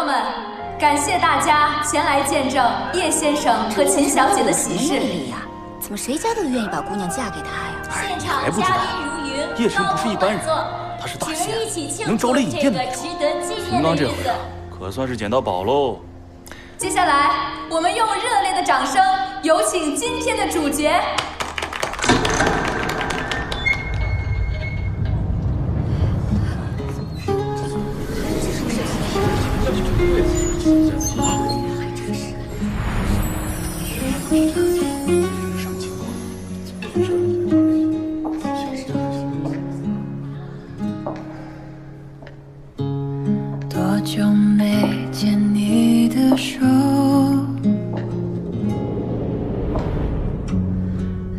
友们，感谢大家前来见证叶先生和秦小姐的喜事。怎么谁家都愿意把姑娘嫁给他呀？现场还不知道，叶晨不是一般人，他是大仙，能招来引电的那种。秦刚这回啊，可算是捡到宝喽。接下来，我们用热烈的掌声，有请今天的主角。多久没见你的手，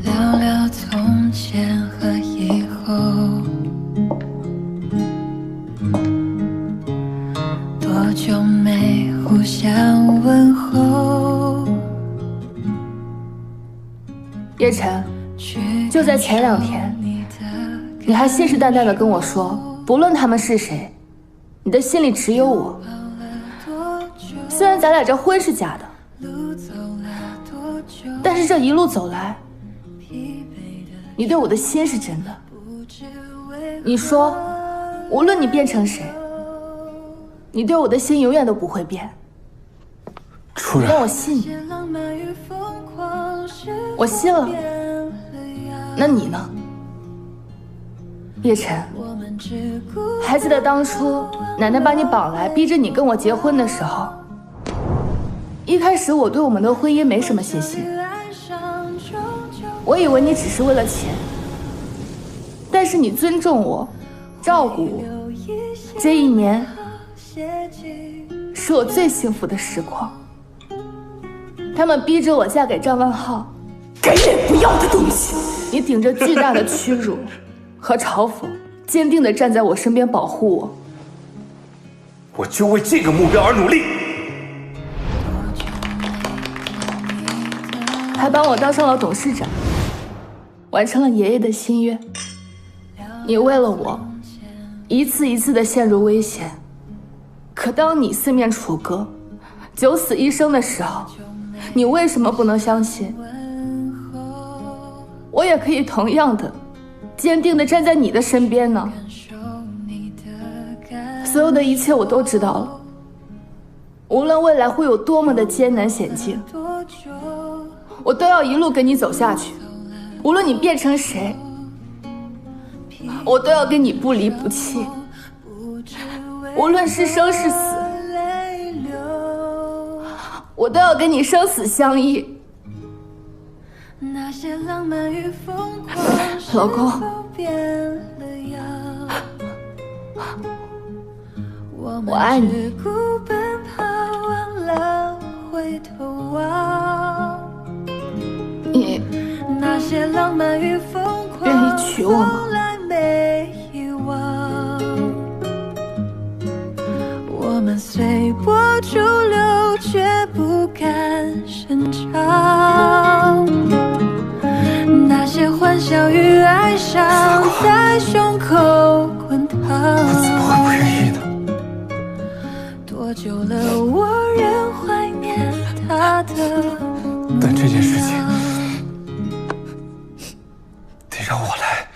聊聊从前和以后，多久没互相问候。叶晨，就在前2天，你还信誓旦旦地跟我说，不论他们是谁，你的心里只有我。虽然咱俩这婚是假的，但是这一路走来，你对我的心是真的。你说，无论你变成谁，你对我的心永远都不会变。初然，让我信你，我信了。那你呢，叶晨？还记得当初奶奶把你绑来，逼着你跟我结婚的时候，一开始我对我们的婚姻没什么信心，我以为你只是为了钱，但是你尊重我，照顾我，这1年是我最幸福的时光。他们逼着我嫁给张万浩，该也不要的东西。你顶着巨大的屈辱和嘲讽，坚定地站在我身边保护我。我就为这个目标而努力，还帮我当上了董事长，完成了爷爷的心愿。你为了我，一次一次地陷入危险。可当你四面楚歌、九死一生的时候，你为什么不能相信，我也可以同样的坚定地站在你的身边呢？所有的一切我都知道了，无论未来会有多么的艰难险境，我都要一路跟你走下去。无论你变成谁，我都要跟你不离不弃。无论是生是死，我都要跟你生死相依。老公，我爱你。你愿意娶我吗？我们随波逐流，却不敢声张。那些欢笑与哀伤在胸口滚烫。我怎么会不愿意呢？多久了，我仍怀念他的模样。但这件事情得让我来。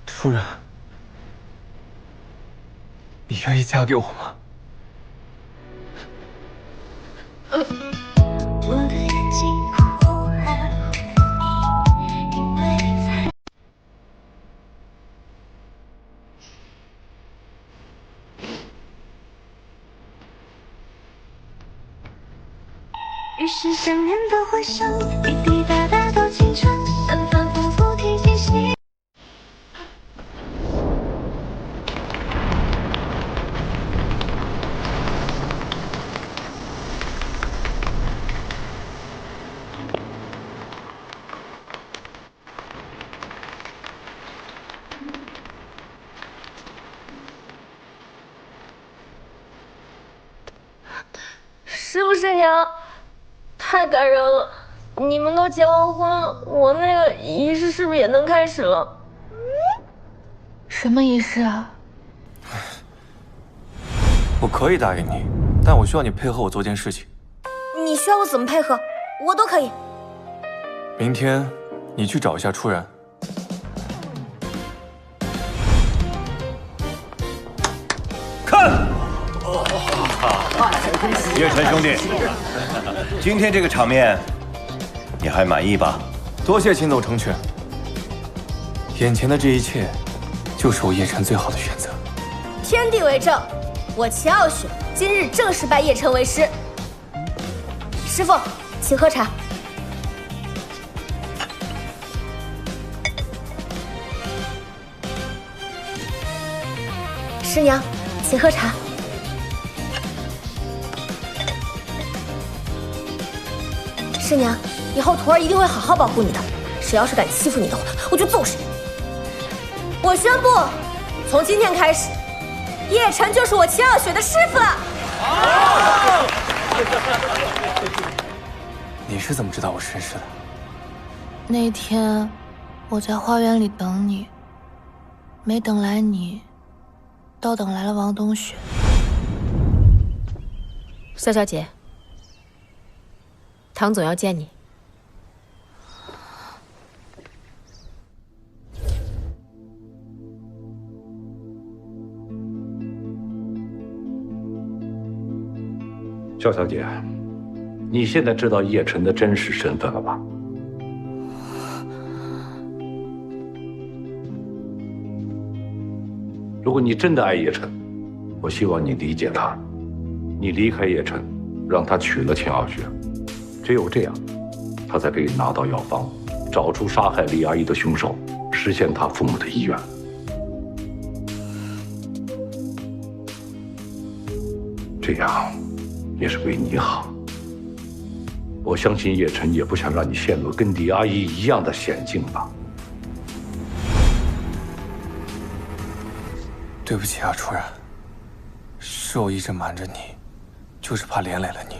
夫人，你愿意嫁给我吗？我的眼睛忽然因为在于是想念的回声，滴滴答答到青春，反反复复提醒心。是不是娘？太感人了！你们都结完婚，我那个仪式是不是也能开始了？什么仪式啊？我可以答应你，但我需要你配合我做件事情。你需要我怎么配合，我都可以。明天你去找一下初然。看，叶晨兄弟，今天这个场面，你还满意吧？多谢秦总成全。眼前的这一切，就是我叶晨最好的选择。天地为证，我秦傲雪今日正式拜叶晨为师。师傅，请喝茶。师娘，请喝茶。师娘，以后徒儿一定会好好保护你的。谁要是敢欺负你的话，我就揍谁。我宣布，从今天开始，叶晨就是我秦傲雪的师傅了。你是怎么知道我身世的？那天我在花园里等你，没等来你，倒等来了王冬雪。萧小姐，唐总要见你。萧小姐，你现在知道叶晨的真实身份了吧？如果你真的爱叶晨，我希望你理解他，你离开叶晨，让他娶了秦傲雪，只有这样，他才可以拿到药方，找出杀害李阿姨的凶手，实现他父母的遗愿。这样也是为你好。我相信叶晨也不想让你陷入跟李阿姨一样的险境吧。对不起啊，初然，是我一直瞒着你，就是怕连累了你。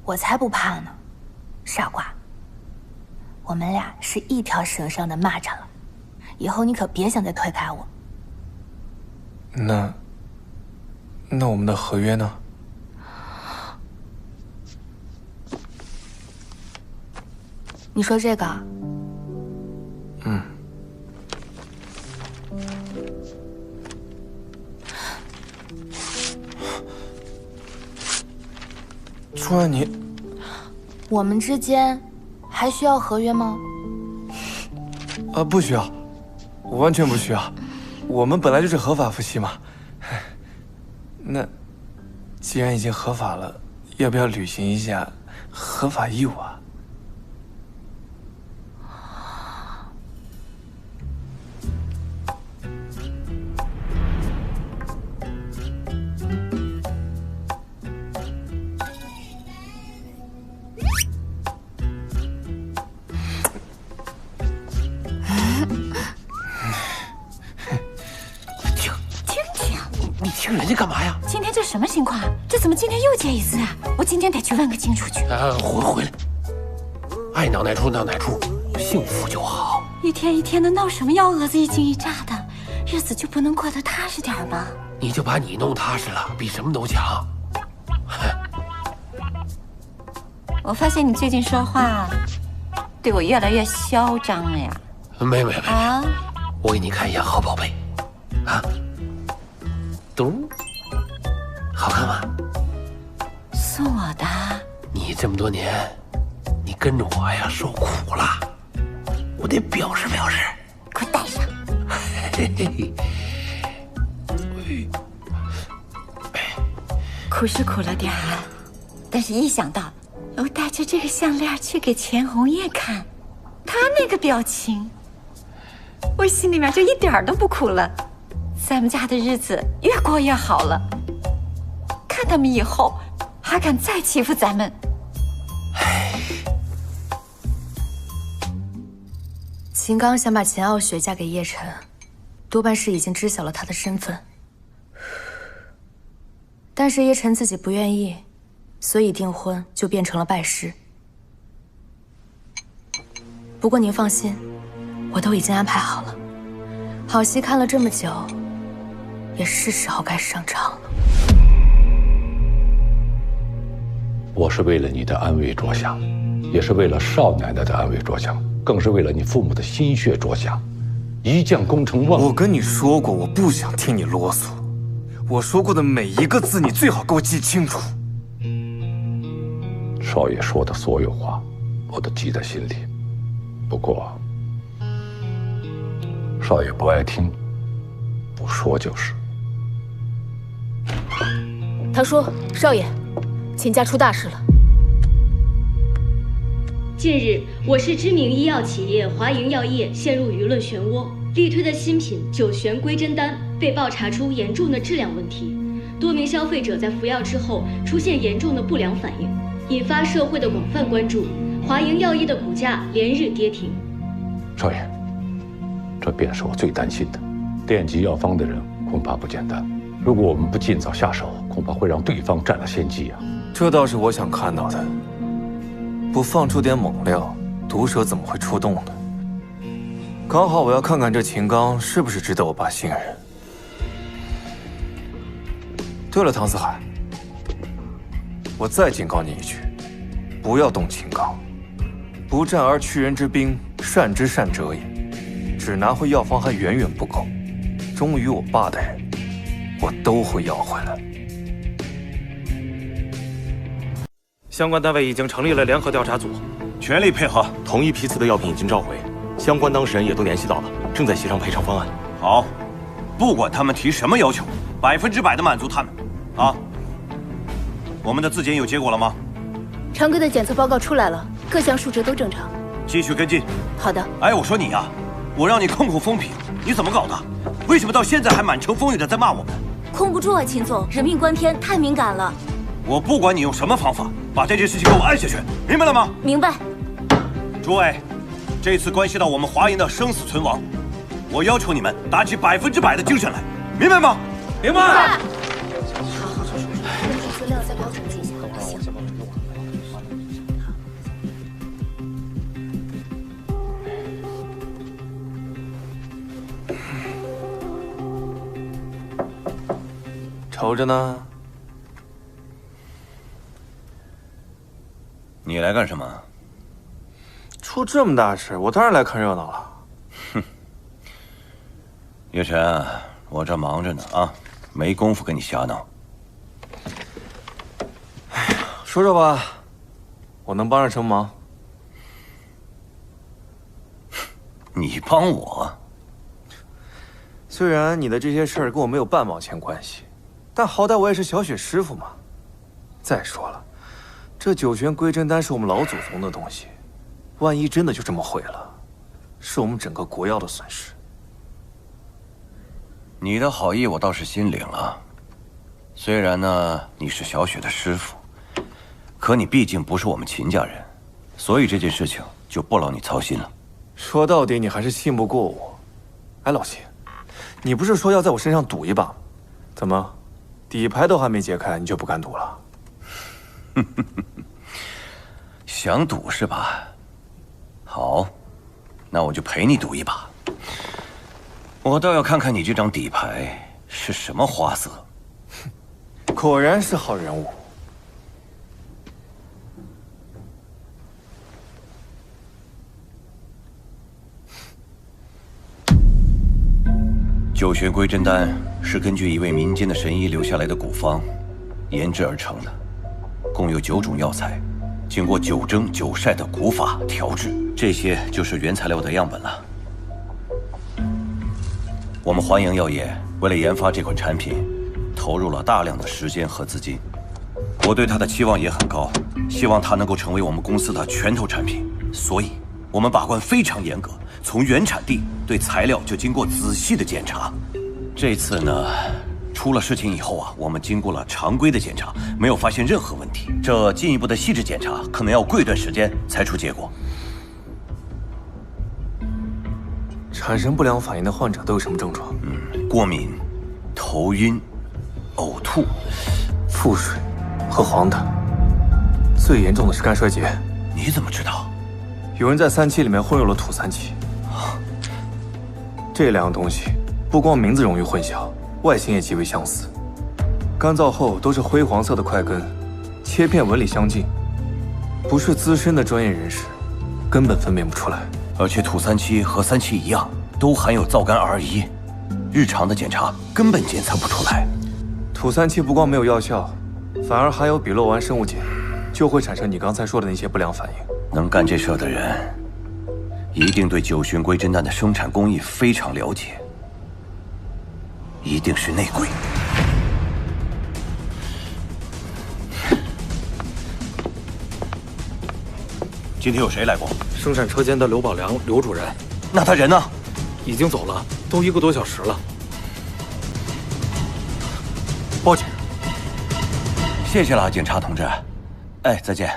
我才不怕呢，傻瓜。我们俩是一条绳上的蚂蚱了，以后你可别想再推开我。那我们的合约呢？你说这个？嗯。初然，你……我们之间还需要合约吗？不需要，我完全不需要。我们本来就是合法夫妻嘛。那既然已经合法了，要不要履行一下合法义务啊？听人家干嘛呀？今天这什么情况？这怎么今天又结一次啊？我今天得去问个清楚去。回来，爱闹哪出闹哪出，幸福就好。一天一天的闹什么幺蛾子，一惊一乍的，日子就不能过得踏实点吗？你就把你弄踏实了，比什么都强。我发现你最近说话对我越来越嚣张了呀。没啊！我给你看一眼，好宝贝，啊。咚，好看吗？送我的。你这么多年，你跟着我呀，受苦了，我得表示表示。给我戴上。嘿嘿嘿。苦是苦了点儿，但是一想到我带着这个项链去给钱红叶看，他那个表情，我心里面就一点都不苦了。咱们家的日子越过越好了，看他们以后还敢再欺负咱们。秦刚想把秦傲雪嫁给叶晨，多半是已经知晓了他的身份。但是叶晨自己不愿意，所以订婚就变成了拜师。不过您放心，我都已经安排好了。好戏看了这么久，也是时候该上场了。我是为了你的安危着想，也是为了少奶奶的安危着想，更是为了你父母的心血着想。一将功成万。我跟你说过，我不想听你啰嗦。我说过的每一个字，你最好给我记清楚。少爷说的所有话，我都记在心里。不过，少爷不爱听，不说就是。他说：“少爷，秦家出大事了。”近日，我市知名医药企业华盈药业陷入舆论漩涡，力推的新品9旋归真丹被曝查出严重的质量问题，多名消费者在服药之后出现严重的不良反应，引发社会的广泛关注。华盈药业的股价连日跌停。少爷，这便是我最担心的。惦记药方的人恐怕不简单，如果我们不尽早下手，恐怕会让对方占了先机啊！这倒是我想看到的。不放出点猛料，毒蛇怎么会出洞呢？刚好我要看看这秦刚是不是值得我爸信任。对了，唐四海，我再警告你一句，不要动秦刚。不战而屈人之兵，善之善者也。只拿回药方还远远不够，忠于我爸的人，我都会要回来。相关单位已经成立了联合调查组，全力配合。同一批次的药品已经召回，相关当事人也都联系到了，正在协商赔偿方案。好，不管他们提什么要求，100%的满足他们。啊，我们的自检有结果了吗？常规的检测报告出来了，各项数值都正常。继续跟进。好的。哎，我说你呀，我让你空口风评，你怎么搞的？为什么到现在还满城风雨的在骂我们？控不住啊，秦总，人命关天，太敏感了。我不管你用什么方法，把这件事情给我按下去，明白了吗？明白。诸位，这次关系到我们华银的生死存亡，我要求你们打起100%的精神来，明白吗？明白。资料再给我整理一下。瞅着呢。你来干什么？出这么大事，我当然来看热闹了。哼，叶晨，我这忙着呢啊，没工夫跟你瞎闹。哎呀，说说吧，我能帮上什么忙？你帮我？虽然你的这些事儿跟我没有半毛钱关系，但好歹我也是小雪师傅嘛。再说了，这9旋归真丹是我们老祖宗的东西，万一真的就这么毁了，是我们整个国药的损失。你的好意我倒是心领了，虽然呢你是小雪的师傅，可你毕竟不是我们秦家人，所以这件事情就不劳你操心了。说到底，你还是信不过我。哎，老秦，你不是说要在我身上赌一把吗？怎么，底牌都还没揭开，你就不敢赌了？想赌是吧？好，那我就陪你赌一把。我倒要看看你这张底牌是什么花色。果然是好人物。9旋归真丹是根据一位民间的神医留下来的古方研制而成的，共有9种药材，经过9蒸9晒的古法调制，这些就是原材料的样本了。我们华盈药业为了研发这款产品，投入了大量的时间和资金，我对它的期望也很高，希望它能够成为我们公司的拳头产品，所以我们把关非常严格，从原产地对材料就经过仔细的检查。这次呢，出了事情以后啊，我们经过了常规的检查，没有发现任何问题。这进一步的细致检查可能要过一段时间才出结果。产生不良反应的患者都有什么症状？过敏、头晕、呕吐、腹水和黄疸，最严重的是肝衰竭。你怎么知道？有人在3期里面混入了土3期。这2样东西不光名字容易混淆，外形也极为相似。干燥后都是灰黄色的块根，切片纹理相近，不是资深的专业人士根本分辨不出来。而且土3期和3期一样，都含有皂苷 R1，日常的检查根本检测不出来。土3期不光没有药效，反而含有比洛烷生物碱，就会产生你刚才说的那些不良反应。能干这事儿的人，一定对9旋归真丹的生产工艺非常了解，一定是内鬼。今天有谁来过？生产车间的刘宝良，刘主任。那他人呢？已经走了，都1个多小时了。报警。谢谢了，警察同志。哎，再见。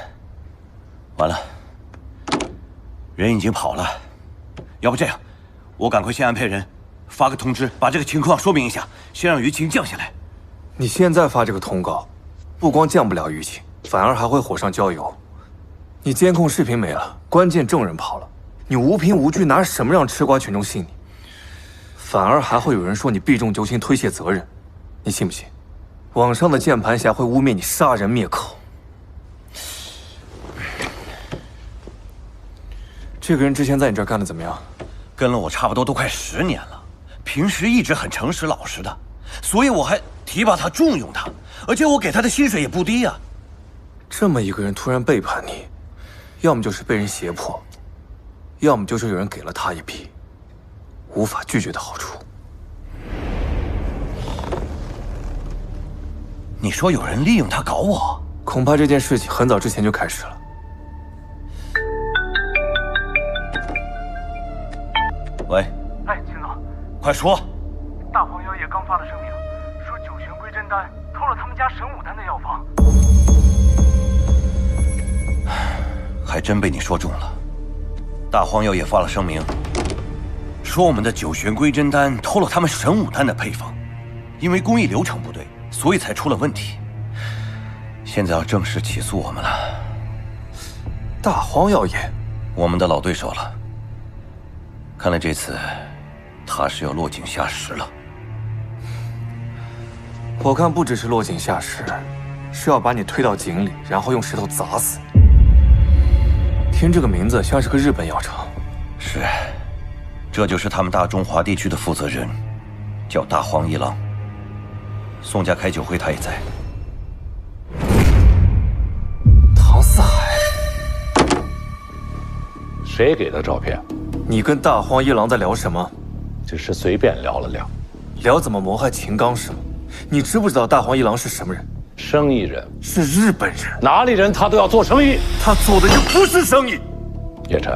完了，人已经跑了。要不这样，我赶快先安排人，发个通知，把这个情况说明一下，先让舆情降下来。你现在发这个通告，不光降不了舆情，反而还会火上浇油。你监控视频没了，关键证人跑了，你无凭无据，拿什么让吃瓜群众信你？反而还会有人说你避重就轻，推卸责任，你信不信？网上的键盘侠会污蔑你杀人灭口。这个人之前在你这儿干的怎么样？跟了我差不多都快10年了，平时一直很诚实老实的，所以我还提拔他重用他，而且我给他的薪水也不低呀。这么一个人突然背叛你，要么就是被人胁迫，要么就是有人给了他一笔无法拒绝的好处。你说有人利用他搞我？恐怕这件事情很早之前就开始了。喂，哎，秦总，快说！大黄药业刚发了声明，说9旋归真丹偷了他们家神武丹的药方。还真被你说中了。大荒药业发了声明，说我们的9旋归真丹偷了他们神武丹的配方，因为工艺流程不对，所以才出了问题。现在要正式起诉我们了。大荒药业，我们的老对手了。看来这次他是要落井下石了。我看不只是落井下石，是要把你推到井里，然后用石头砸死。听这个名字像是个日本药厂。是，这就是他们大中华地区的负责人，叫大荒一郎。宋家开酒会他也在。唐四海，谁给的照片？你跟大荒一郎在聊什么？只是随便聊了聊。聊怎么谋害秦刚是吗？你知不知道大荒一郎是什么人？生意人。是日本人。哪里人他都要做生意。他做的又不是生意。叶晨，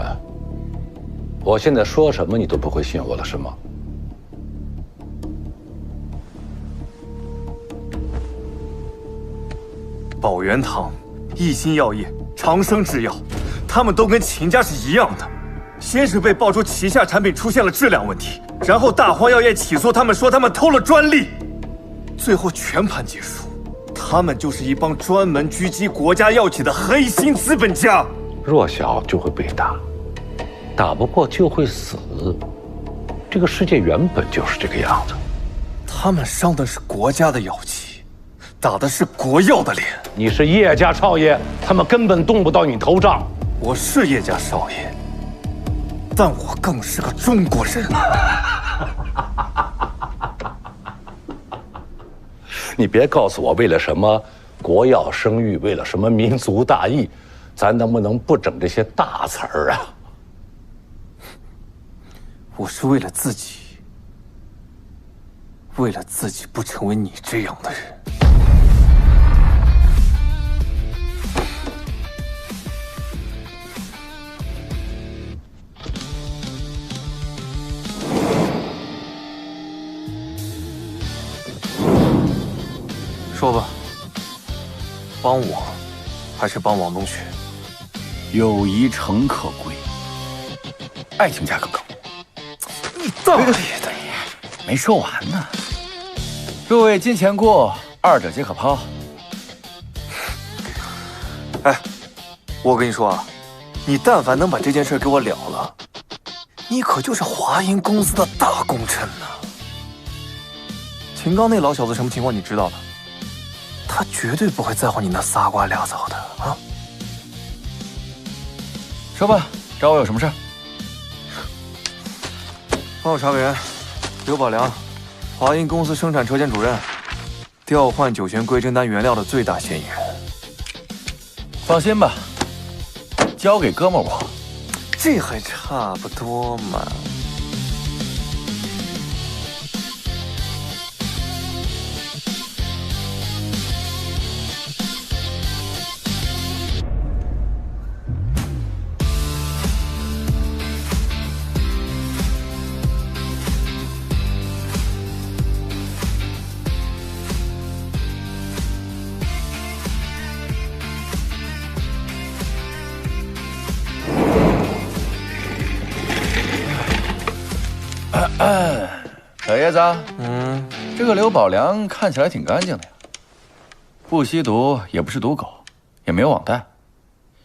我现在说什么你都不会信我了是吗？宝元堂、一心药业、长生制药，他们都跟秦家是一样的。先是被爆出旗下产品出现了质量问题，然后大荒药业起诉他们，说他们偷了专利，最后全盘皆输。他们就是一帮专门狙击国家药企的黑心资本家。弱小就会被打，打不过就会死。这个世界原本就是这个样子。他们伤的是国家的药企，打的是国药的脸。你是叶家少爷，他们根本动不到你头上。我是叶家少爷，但我更是个中国人。你别告诉我为了什么国药声誉，为了什么民族大义，咱能不能不整这些大词儿啊？我是为了自己，为了自己不成为你这样的人。说吧，帮我，还是帮王东学？友谊诚可贵，爱情价更高。你大爷的！没说完呢。若为金钱过，二者皆可抛。哎，我跟你说啊，你但凡能把这件事给我了了，你可就是华银公司的大功臣呐。秦刚那老小子什么情况你知道的？他绝对不会在乎你那仨瓜俩枣的啊！说吧，找我有什么事？报告查委员，刘宝良，华银公司生产车间主任，调换酒泉归真丹原料的最大嫌疑人。放心吧，交给哥们我。这还差不多嘛。小叶子，这个刘宝良看起来挺干净的呀，不吸毒，也不是毒狗，也没有网贷，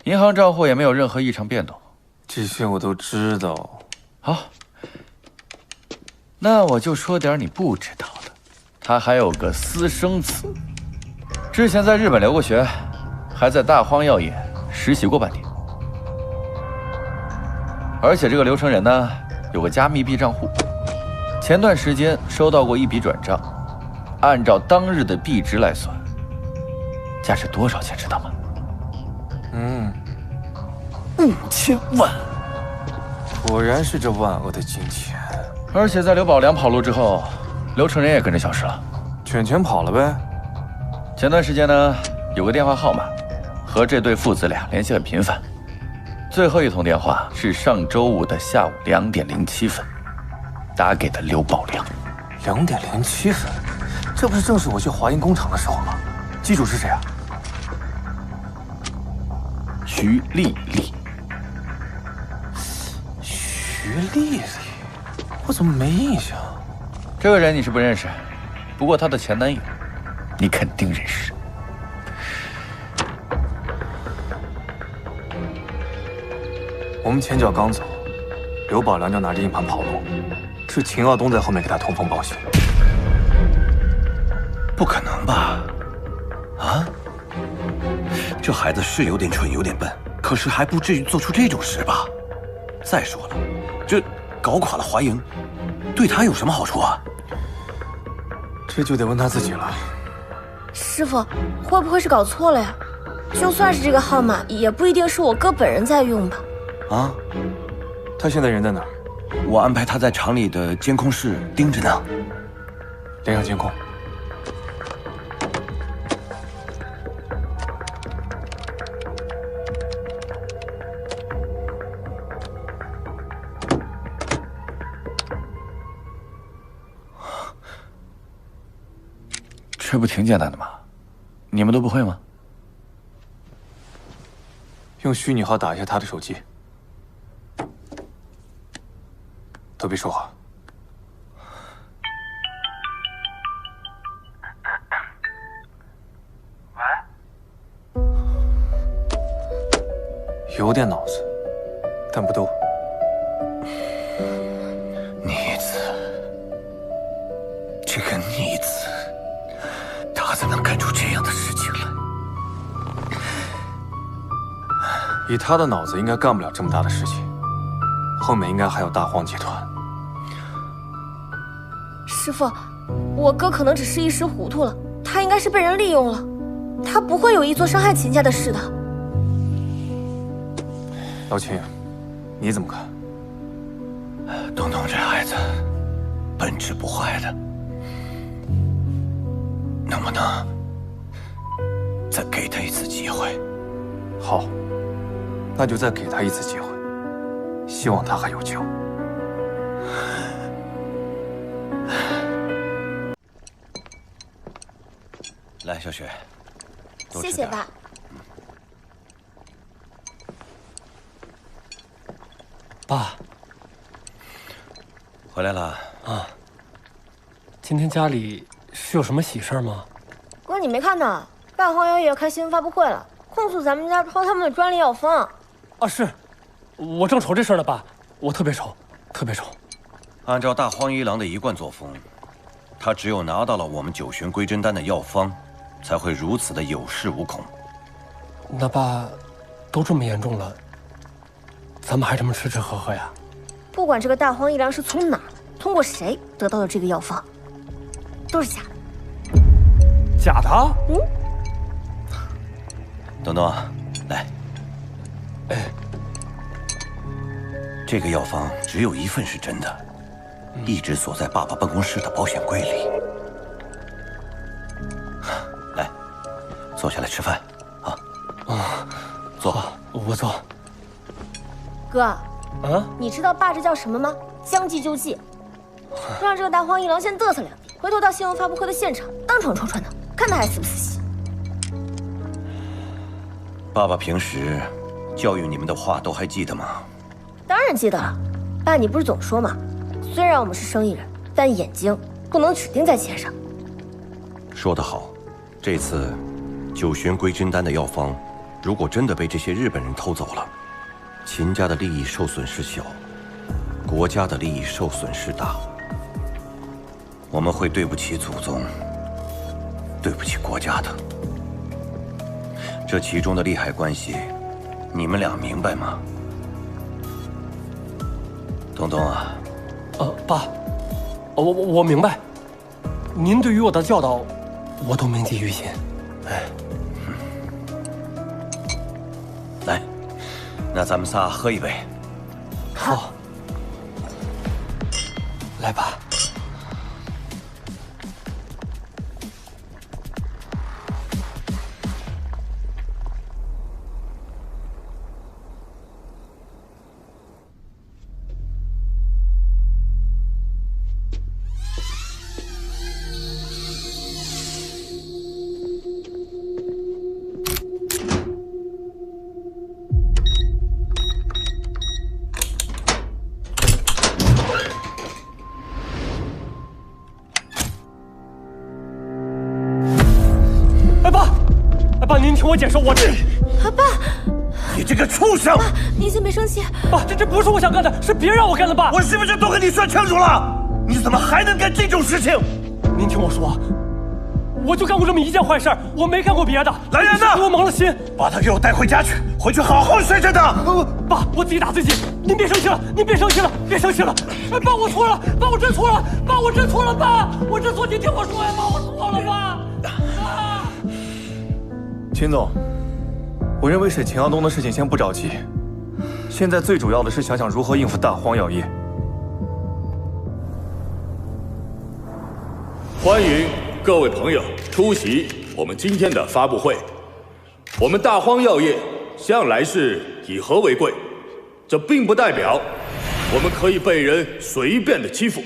银行账户也没有任何异常变动。这些我都知道。好，那我就说点你不知道的。他还有个私生子，之前在日本留过学，还在大荒药业实习过半年。而且这个刘成仁呢，有个加密币账户。前段时间收到过一笔转账，按照当日的币值来算，价值多少钱知道吗？5000万，果然是这万恶的金钱。而且在刘宝良跑路之后，刘成仁也跟着消失了，全跑了呗。前段时间呢，有个电话号码和这对父子俩联系很频繁，最后一通电话是上周五的下午2点07分。打给的刘宝良，2点07分，这不是正是我去华银工厂的时候吗？机主是谁啊？徐丽丽。徐丽丽，我怎么没印象？这个人你是不认识，不过她的前男友，你肯定认识。我们前脚刚走，刘宝良就拿着硬盘跑路。是秦耀东在后面给他通风报信。不可能吧？啊？这孩子是有点蠢，有点笨，可是还不至于做出这种事吧？再说了，这搞垮了华盈，对他有什么好处啊？这就得问他自己了。师傅，会不会是搞错了呀？就算是这个号码，也不一定是我哥本人在用吧？啊？他现在人在哪儿？我安排他在厂里的监控室盯着呢。连上监控。这不挺简单的吗？你们都不会吗？用虚拟号打一下他的手机。都别说话。喂，有点脑子，但不多。逆子，这个逆子，他怎么能干出这样的事情来？以他的脑子，应该干不了这么大的事情。后面应该还有大荒集团。师傅，我哥可能只是一时糊涂了，他应该是被人利用了，他不会有意做伤害秦家的事的。老秦，你怎么看？东东这孩子本质不坏的，能不能再给他一次机会？好，那就再给他一次机会，希望他还有救。来，小雪，谢谢爸。爸，回来了啊。今天家里是有什么喜事吗？哥，你没看到大荒药业开新闻发布会了，控诉咱们家抄他们的专利药方。啊，是，我正愁这事儿呢，爸，我特别愁，特别愁。按照大荒一郎的一贯作风，他只有拿到了我们九玄归真丹的药方，才会如此的有恃无恐。那爸，都这么严重了，咱们还这么吃吃喝喝呀？不管这个大荒一郎是从哪儿、通过谁得到的这个药方，都是假的。假的？嗯。东东啊，来。这个药方只有一份是真的，一直锁在爸爸办公室的保险柜里。来，坐下来吃饭啊！坐，我坐。哥，你知道爸这叫什么吗？将计就计，让这个大荒一郎先嘚瑟两天，回头到新闻发布会的现场当场戳穿他，看他还死不死心。爸爸平时教育你们的话都还记得吗？当然记得了，爸，你不是总说吗？虽然我们是生意人，但眼睛不能只盯在钱上。说得好，这次九玄归真丹的药方，如果真的被这些日本人偷走了，秦家的利益受损是小，国家的利益受损是大。我们会对不起祖宗，对不起国家的。这其中的利害关系，你们俩明白吗？东东啊，爸，我明白，您对于我的教导，我都铭记于心。来，那咱们仨喝一杯。好，来吧。您听我解释，我这……爸，你这个畜生！爸，您先别生气。爸，这不是我想干的，是别人让我干的。爸，我是不是都跟你说清楚了？你怎么还能干这种事情？您听我说，我就干过这么一件坏事，我没干过别的。来人呐！给我蒙了心，把他给我带回家去，回去好好睡着的。爸，我自己打自己，您别生气了，您别生气了，别生气了。爸，我错了，爸，我真错了，爸，我真错了，爸，我真错，您听我说呀，爸，我错了，爸。秦总，我认为审秦耀东的事情先不着急，现在最主要的是想想如何应付大荒药业。欢迎各位朋友出席我们今天的发布会。我们大荒药业向来是以和为贵，这并不代表我们可以被人随便的欺负。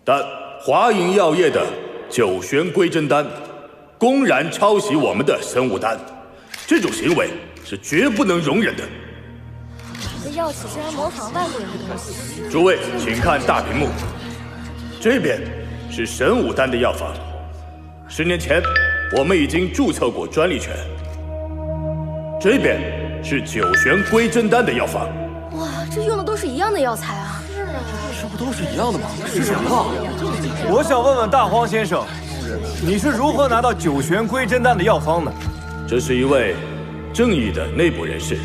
但华银药业的九玄归真丹公然抄袭我们的生物丹，这种行为是绝不能容忍的。这药企竟然模仿外国人的东西！诸位，请看大屏幕，这边是神武丹的药方。10年前，我们已经注册过专利权。这边是九玄归真丹的药方。哇，这用的都是一样的药材啊！是啊，这不都是一样的吗？是什么？我想问问大荒先生，你是如何拿到九玄归真丹的药方的？这是一位正义的内部人士，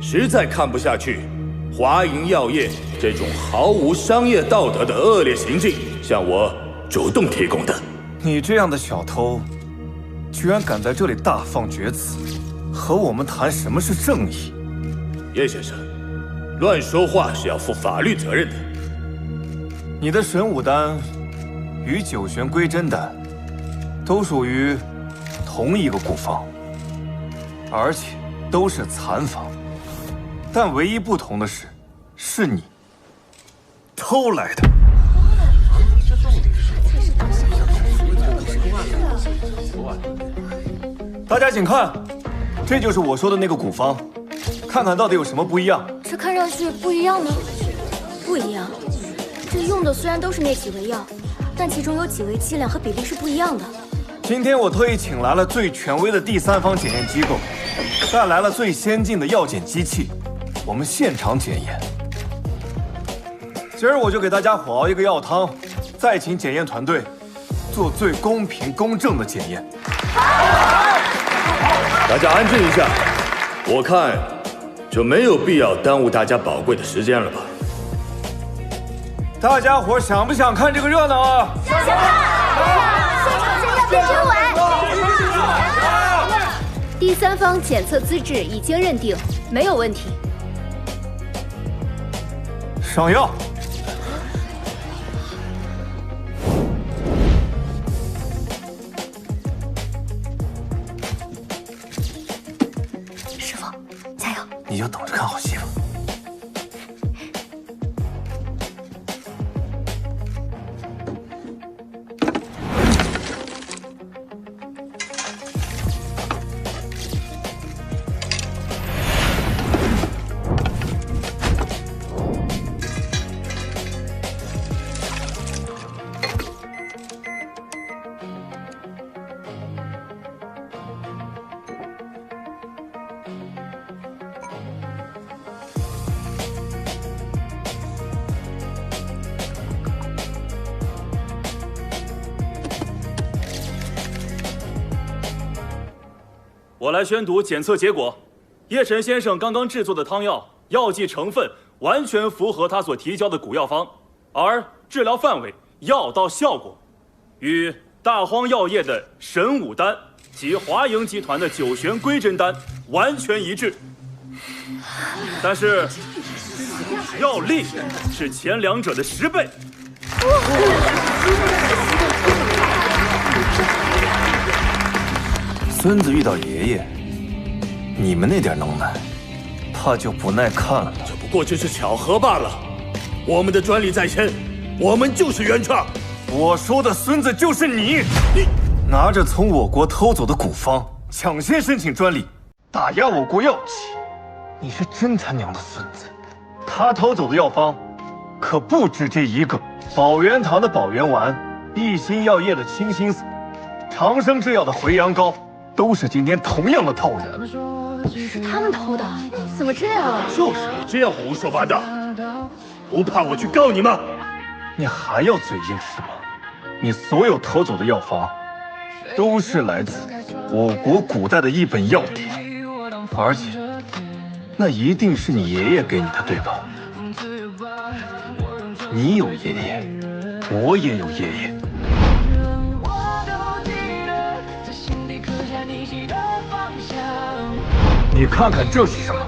实在看不下去华银药业这种毫无商业道德的恶劣行径，向我主动提供的。你这样的小偷，居然敢在这里大放厥词，和我们谈什么是正义？叶先生，乱说话是要负法律责任的。你的神武丹与九玄归真丹都属于同一个古方，而且都是残方，但唯一不同的是你偷来的。大家请看，这就是我说的那个古方，看看到底有什么不一样。这看上去不一样吗？不一样。这用的虽然都是那几味药，但其中有几味剂量和比例是不一样的。今天我特意请来了最权威的第三方检验机构，带来了最先进的药检机器，我们现场检验。今儿我就给大家伙熬一个药汤，再请检验团队做最公平公正的检验。大家安静一下，我看就没有必要耽误大家宝贵的时间了吧？大家伙想不想看这个热闹啊？想看！现场检验编评委。第三方检测资质已经认定，没有问题。上药。师傅，加油！你就等着看好戏吧。我来宣读检测结果：叶晨先生刚刚制作的汤药药剂成分完全符合他所提交的古药方，而治疗范围、药到效果与大荒药业的神武丹及华盈集团的九玄归真丹完全一致。但是药力是前两者的10倍。孙子遇到爷爷，你们那点能耐，怕就不耐看了。这不过只是巧合罢了。我们的专利在先，我们就是原创。我说的孙子就是你，拿着从我国偷走的古方，抢先申请专利，打压我国药企。你是真他娘的孙子！他偷走的药方，可不止这一个。宝元堂的宝元丸，一心药业的清心散，长生制药的回阳膏。都是今天同样的套路。是他们偷的？怎么这样啊？就是你这样胡说八道，不怕我去告你吗？你还要嘴硬是吗？你所有偷走的药方，都是来自我国古代的一本药典，而且那一定是你爷爷给你的，对吧？你有爷爷，我也有爷爷。你看看这是什么？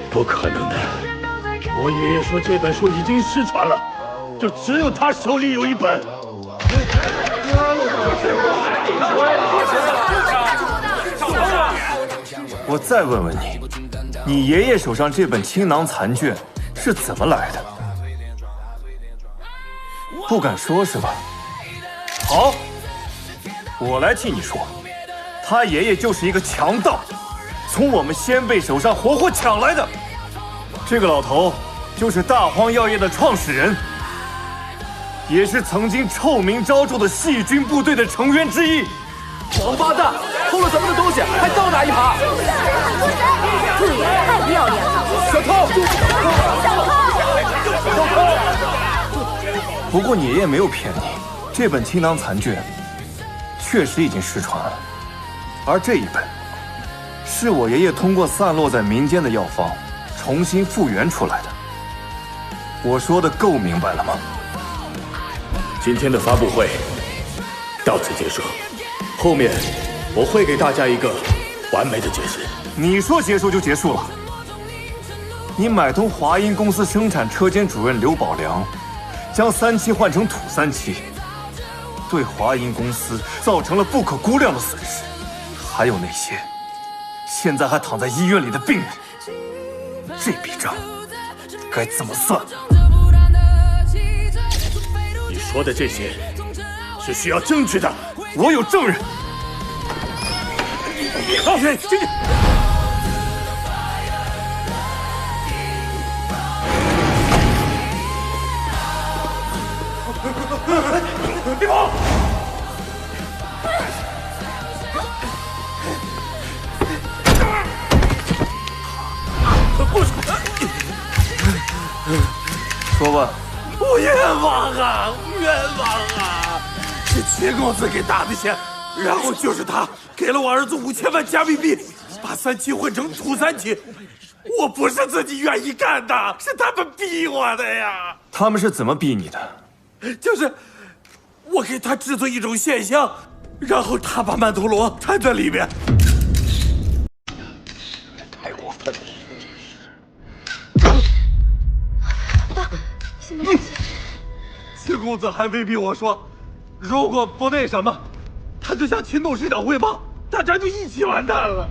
不可能的！我爷爷说这本书已经失传了，就只有他手里有一本。我再问问你，你爷爷手上这本青囊残卷是怎么来的？不敢说是吧？好，我来替你说。他爷爷就是一个强盗，从我们先辈手上活活抢来的。这个老头就是大荒药业的创始人，也是曾经臭名昭著的细菌部队的成员之一。王八蛋，偷了咱们的东西还倒打一耙！这也太不要脸了！小偷！小偷！不过你爷爷没有骗你，这本青囊残卷确实已经失传了。而这一本，是我爷爷通过散落在民间的药方，重新复原出来的。我说的够明白了吗？今天的发布会到此结束，后面我会给大家一个完美的解释。你说结束就结束了？你买通华阴公司生产车间主任刘宝良，将3期换成土3期，对华阴公司造成了不可估量的损失。还有那些现在还躺在医院里的病人，这笔账该怎么算？你说的这些是需要证据的，我有证人。好，进去。别跑！说吧。我冤枉啊，冤枉啊！是秦公子给打的钱，然后就是他给了我儿子5000万加密币，把3期混成土3期。我不是自己愿意干的，是他们逼我的呀。他们是怎么逼你的？就是我给他制作一种现象，然后他把曼陀罗掺在里面。太过分了！爸，先别着急。秦公子还威逼我说，如果不那什么，他就向秦董事长汇报，大家就一起完蛋了。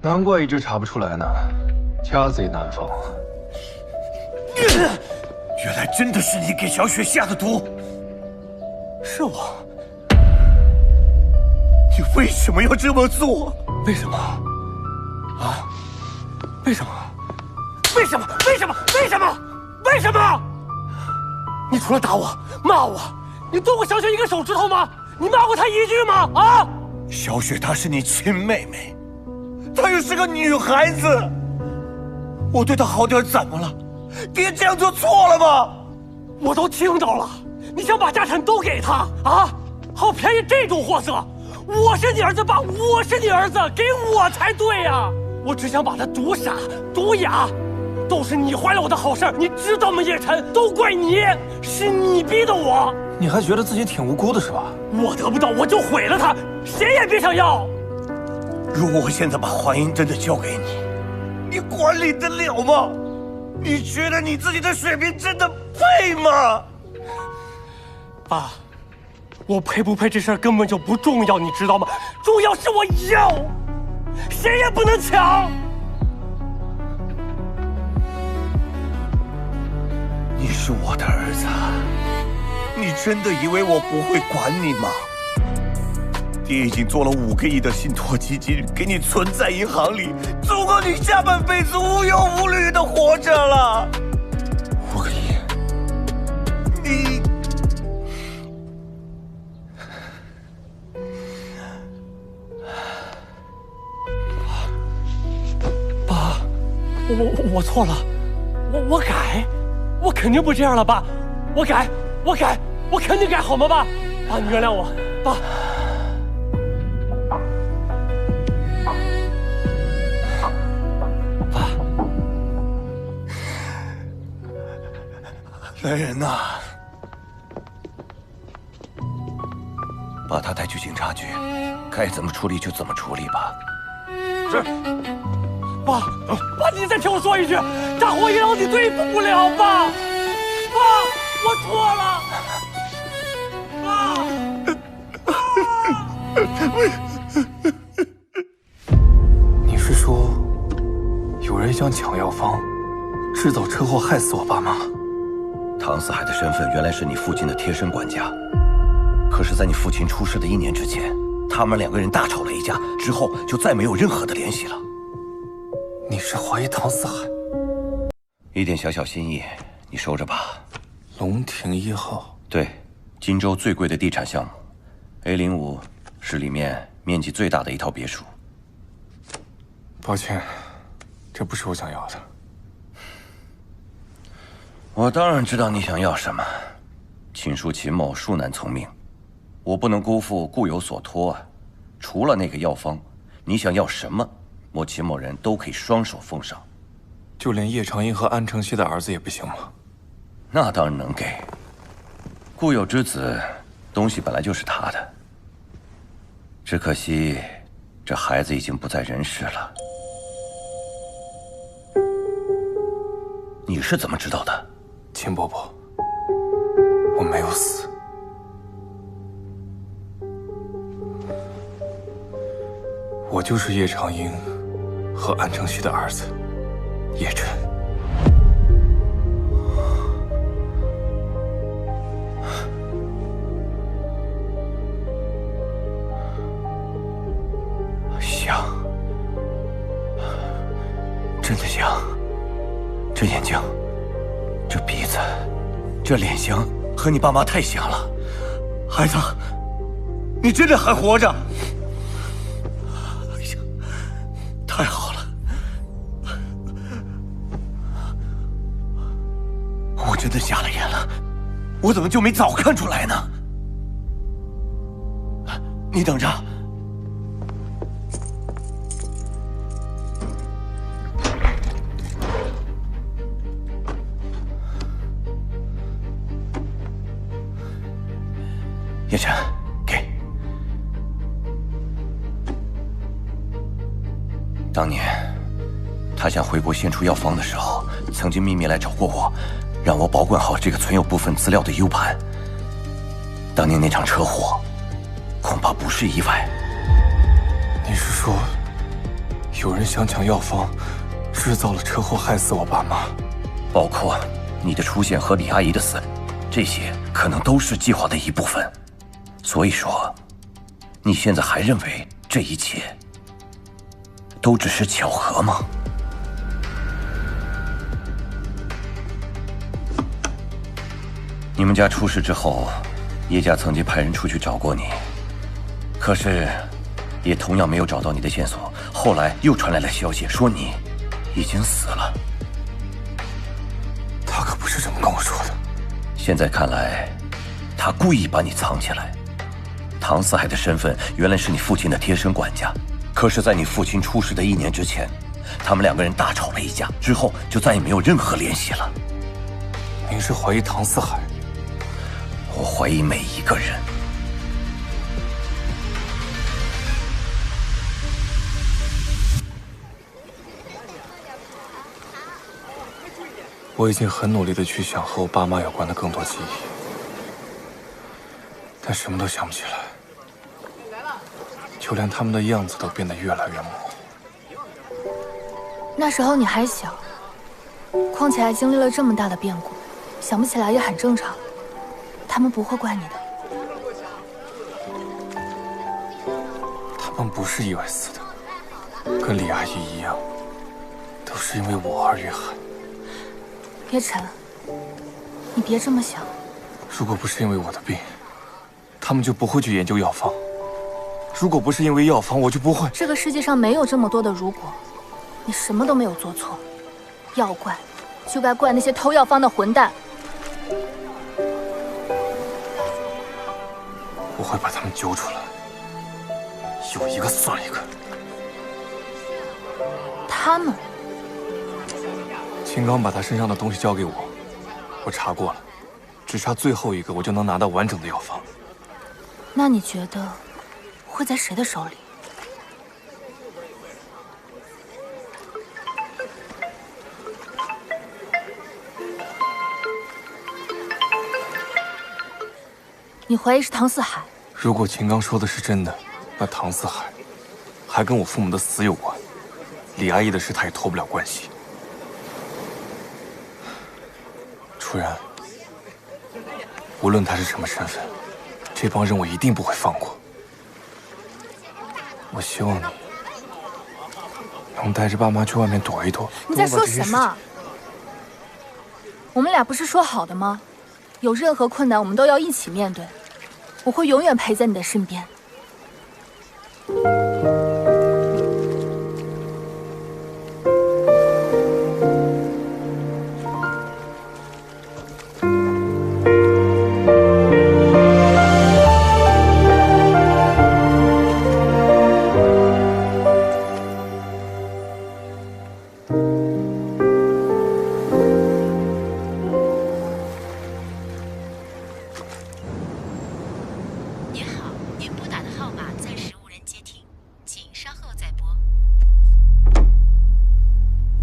难怪一直查不出来呢，家贼难防。原来真的是你给小雪下的毒。是我。你为什么要这么做？为什么？啊？为什么？为什么？为什么？为什么？为什么？你除了打我、骂我，你剁过小雪一个手指头吗？你骂过她一句吗？啊！小雪她是你亲妹妹。她又是个女孩子，我对她好点怎么了？爹这样做错了吗？我都听到了，你想把家产都给她啊？好便宜这种货色！我是你儿子爸，我是你儿子，给我才对呀！我只想把他毒傻、毒哑，都是你坏了我的好事，你知道吗？叶晨，都怪你，是你逼的我。你还觉得自己挺无辜的是吧？我得不到我就毁了他，谁也别想要。如果我现在把华英真的交给你，你管理得了吗？你觉得你自己的水平真的配吗？爸，我配不配这事儿根本就不重要，你知道吗？重要是我要，谁也不能抢。你是我的儿子，你真的以为我不会管你吗？爹已经做了5个亿的信托基金，给你存在银行里，足够你下半辈子无忧无虑的活着了。5个亿，你爸，我错了，我改，我肯定不这样了，爸，我改，我肯定改，好吗，爸？爸，你原谅我，爸。来人呐，把他带去警察局，该怎么处理就怎么处理吧。是。爸，你再听我说一句，大火一郎你对付不了，爸，我错了，你是说，有人想抢药方，制造车祸害死我爸妈？唐四海的身份原来是你父亲的贴身管家，可是，在你父亲出事的1年之前，他们2个人大吵了一架，之后就再没有任何的联系了。你是怀疑唐四海？一点小小心意，你收着吧。龙庭1号，对，荆州最贵的地产项目 ，A05是里面面积最大的一套别墅。抱歉，这不是我想要的。我当然知道你想要什么，秦叔秦某恕难从命，我不能辜负固有所托啊。除了那个药方，你想要什么，我秦某人都可以双手奉上。就连叶长英和安承熙的儿子也不行吗？那当然能给。固有之子，东西本来就是他的，只可惜这孩子已经不在人世了。你是怎么知道的？秦伯伯，我没有死。我就是叶长英和安承熙的儿子，叶晨。像，真的像。这眼睛，这鼻子，这脸型，和你爸妈太像了。孩子，你真的还活着？哎呀，太好了！我真的瞎了眼了，我怎么就没早看出来呢？你等着。叶晨，给。当年，他想回国献出药方的时候，曾经秘密来找过我，让我保管好这个存有部分资料的 U 盘。当年那场车祸，恐怕不是意外。你是说，有人想抢药方，制造了车祸，害死我爸妈？包括你的出现和李阿姨的死，这些可能都是计划的一部分。所以说，你现在还认为这一切都只是巧合吗？你们家出事之后，叶家曾经派人出去找过你，可是也同样没有找到你的线索。后来又传来了消息，说你已经死了。他可不是这么跟我说的。现在看来，他故意把你藏起来。唐四海的身份原来是你父亲的贴身管家，可是，在你父亲出事的1年之前，他们2个人大吵了一架，之后就再也没有任何联系了。您是怀疑唐四海？我怀疑每一个人。我已经很努力的去想和我爸妈有关的更多记忆，但什么都想不起来，就连他们的样子都变得越来越模糊。那时候你还小，况且还经历了这么大的变故，想不起来也很正常。他们不会怪你的。他们不是意外死的，跟李阿姨一样，都是因为我而遇害。叶晨，你别这么想。如果不是因为我的病，他们就不会去研究药方。如果不是因为药方，我就不会。这个世界上没有这么多的如果，你什么都没有做错。要怪，就该怪那些偷药方的混蛋。我会把他们揪出来，有一个算一个。他们？秦刚把他身上的东西交给我，我查过了，只差最后一个，我就能拿到完整的药方。那你觉得会在谁的手里？你怀疑是唐四海？如果秦刚说的是真的，那唐四海还跟我父母的死有关，李阿姨的事他也脱不了关系。楚然，无论他是什么身份，这帮人我一定不会放过。我希望你能带着爸妈去外面躲一躲。你在说什么？我们俩不是说好的吗？有任何困难，我们都要一起面对。我会永远陪在你的身边。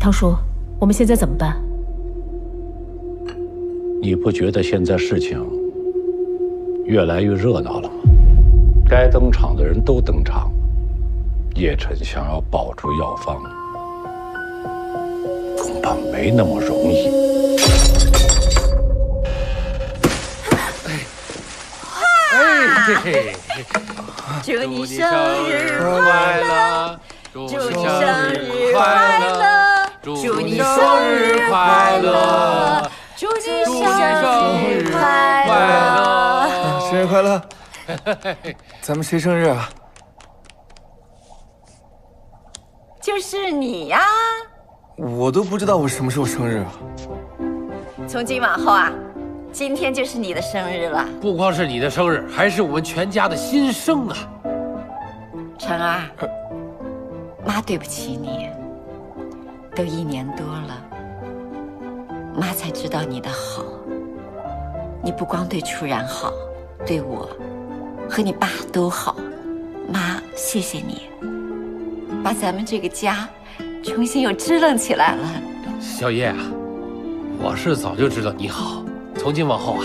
汤叔，我们现在怎么办？你不觉得现在事情越来越热闹了吗？该登场的人都登场了。叶晨想要保住药方，恐怕没那么容易。哎，祝你生日快乐！祝你生日快乐，祝你生日快乐，祝你生日快乐，生日快乐！咱们谁生日啊？就是你呀！我都不知道我什么时候生日啊。从今往后啊，今天就是你的生日了。不光是你的生日，还是我们全家的新生啊！晨儿，妈对不起你，都1年多了，妈才知道你的好。你不光对楚然好，对我和你爸都好。妈，谢谢你，把咱们这个家重新又支棱起来了。小叶啊，我是早就知道你好，从今往后啊，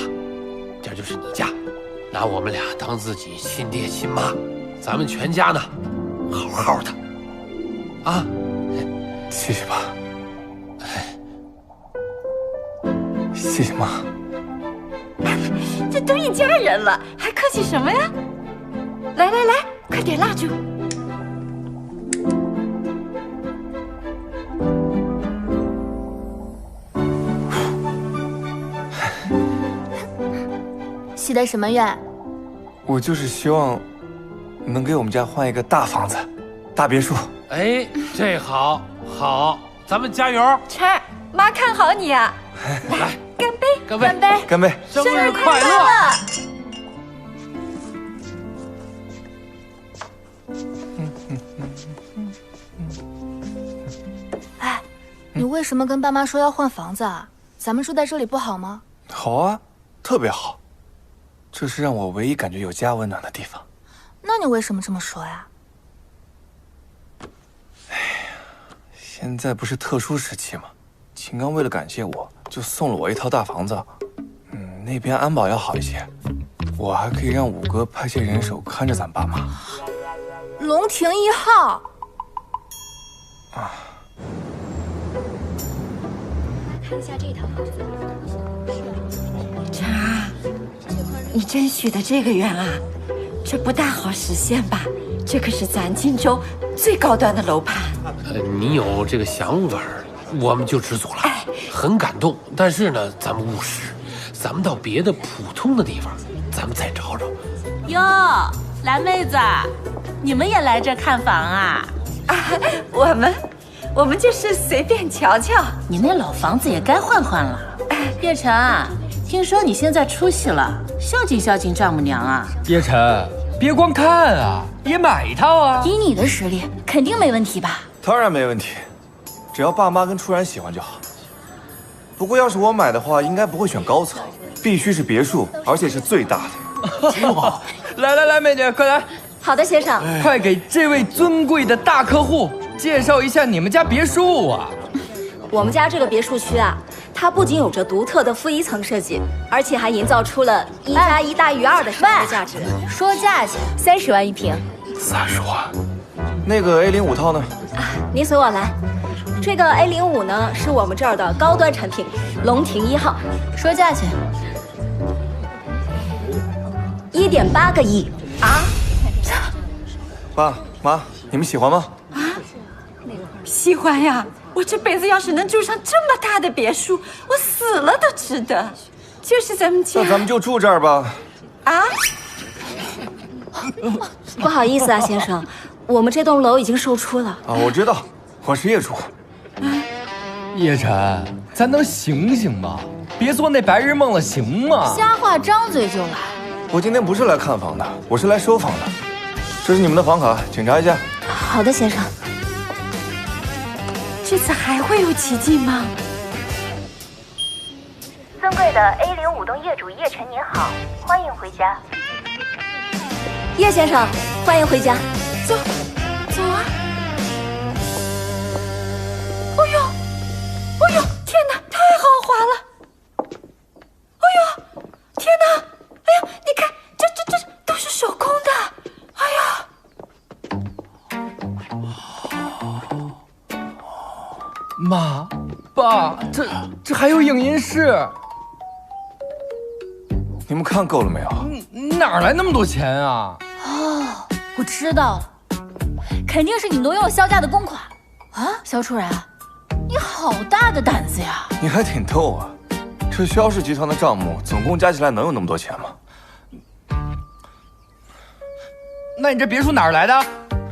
这就是你家，拿我们俩当自己亲爹亲妈，咱们全家呢，好好的，啊，谢谢爸，谢谢妈。这都一家人了，还客气什么呀？来来来，快点蜡烛。许的什么愿？我就是希望能给我们家换一个大房子、大别墅。哎，这好，好，咱们加油！晨儿，妈看好你啊！来，干杯！干杯！干杯！干杯！生日快乐！哎，你为什么跟爸妈说要换房子啊？咱们住在这里不好吗？好啊，特别好，这是让我唯一感觉有家温暖的地方。那你为什么这么说呀？现在不是特殊时期吗？秦刚为了感谢我，就送了我一套大房子。那边安保要好一些，我还可以让五哥派些人手看着咱爸妈。龙庭1号。啊。看一下这套房子。晨儿，你真许的这个愿啊，这不大好实现吧？这可是咱荆州最高端的楼盘。你有这个想法，我们就知足了。很感动，但是呢，咱们务实，咱们到别的普通的地方，咱们再找找。哟，蓝妹子，你们也来这看房啊？啊，我们就是随便瞧瞧。你那老房子也该换换了。叶晨，听说你现在出息了，孝敬孝敬丈母娘啊。叶晨，别光看啊，也买一套啊。以你的实力，肯定没问题吧？当然没问题，只要爸妈跟初然喜欢就好。不过要是我买的话，应该不会选高层，必须是别墅，而且是最大的。哇！来来来，美女，快来！好的，先生，快给这位尊贵的大客户介绍一下你们家别墅啊！我们家这个别墅区啊，它不仅有着独特的负一层设计，而且还营造出了1+1大于2的生活价值。说价钱，30万一平。30万。那个 A05套呢？您随我来。这个 A05呢，是我们这儿的高端产品，龙庭1号。说价钱，1.8个亿啊！爸妈，你们喜欢吗？啊，喜欢呀！我这辈子要是能住上这么大的别墅，我死了都值得。就是咱们家。那咱们就住这儿吧。啊？不好意思啊，先生，我们这栋楼已经售出了。啊，我知道，我是业主。叶晨，咱能醒醒吗？别做那白日梦了，行吗？瞎话张嘴就来。我今天不是来看房的，我是来收房的。这是你们的房卡，检查一下。好的，先生。这次还会有奇迹吗？尊贵的 A05栋业主叶晨您好，欢迎回家。叶先生，欢迎回家。走，走啊！哎呦，哎呦，天哪，太豪华了！哎呦，天哪！哎呀，你看，这都是手工的！哎呀，妈，爸，这还有影音室。你们看够了没有？哪来那么多钱啊？哦，我知道了，肯定是你挪用了萧家的公款啊！萧初然，你好大的胆子呀！你还挺逗啊！这萧氏集团的账目总共加起来能有那么多钱吗？那你这别墅哪儿来的？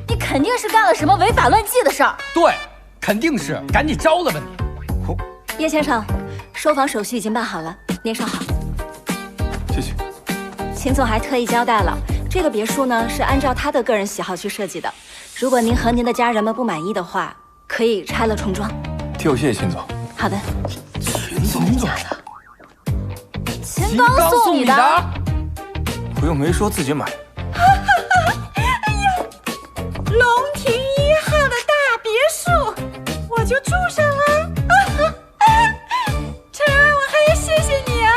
你肯定是干了什么违法乱纪的事儿。对，肯定是，赶紧招了吧你！叶先生，收房手续已经办好了，您稍好。谢谢。秦总还特意交代了，这个别墅呢是按照他的个人喜好去设计的。如果您和您的家人们不满意的话，可以拆了重装。替我谢谢秦总。好的。秦总，秦刚送你的？不用没说自己买。龙庭1号的大别墅，我就住上了。晨儿，我还要谢谢你啊。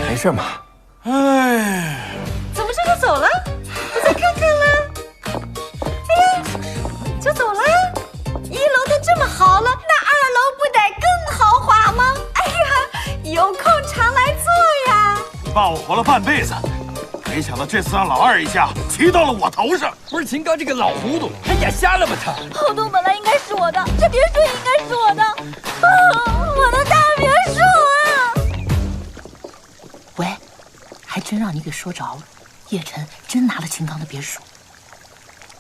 没事嘛。哎，怎么这就走了？不再看看了？哎呀，就走了？1楼都这么好了，那2楼不得更豪华吗？哎呀，有空常来坐呀。你爸我活了半辈子，没想到这次让老二一下骑到了我头上。不是秦刚这个老糊涂，还眼瞎了吧他？后洞本来应该是我的，这别墅也应该是我的。我的大别墅啊！喂，还真让你给说着了，叶晨真拿了秦刚的别墅。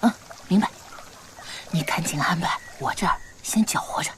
嗯，明白。你赶紧安排，我这儿先搅和着。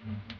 嗯。